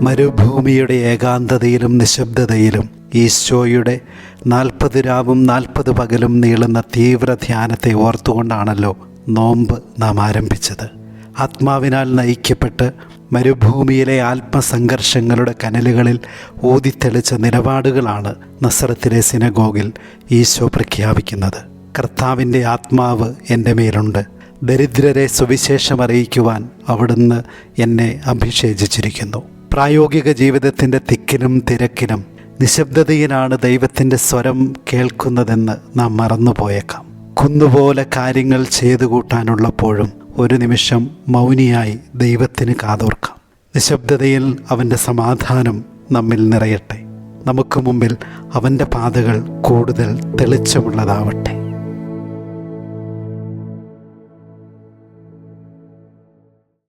മരുഭൂമിയുടെ ഏകാന്തതയിലും നിശബ്ദതയിലും ഈശോയുടെ 40 രാവും 40 പകലും നീളുന്ന തീവ്ര ധ്യാനത്തെ ഓർത്തുകൊണ്ടാണല്ലോ നോമ്പ് നാം ആരംഭിച്ചത്. ആത്മാവിനാൽ നയിക്കപ്പെട്ട് മരുഭൂമിയിലെ ആത്മസംഘർഷങ്ങളുടെ കനലുകളിൽ ഊതിത്തെളിച്ച നിലപാടുകളാണ് നസറത്തിലെ സിനഗോഗിൽ ഈശോ പ്രഖ്യാപിക്കുന്നത്. കർത്താവിൻ്റെ ആത്മാവ് എൻ്റെ മേലുണ്ട്, ദരിദ്രരെ സുവിശേഷം അറിയിക്കുവാൻ അവിടുന്ന് എന്നെ അഭിഷേചിച്ചിരിക്കുന്നു. പ്രായോഗിക ജീവിതത്തിൻ്റെ തിക്കിലും തിരക്കിലും നിശബ്ദതയിലാണ് ദൈവത്തിൻ്റെ സ്വരം കേൾക്കുന്നതെന്ന് നാം മറന്നുപോയേക്കാം. കുന്നുപോലെ കാര്യങ്ങൾ ചെയ്തു കൂട്ടാനുള്ളപ്പോഴും ഒരു നിമിഷം മൗനിയായി ദൈവത്തിന് കാതോർക്കാം. നിശബ്ദതയിൽ അവൻ്റെ സമാധാനം നമ്മിൽ നിറയട്ടെ. നമുക്ക് മുമ്പിൽ അവൻ്റെ പാതകൾ കൂടുതൽ തെളിച്ചമുള്ളതാവട്ടെ.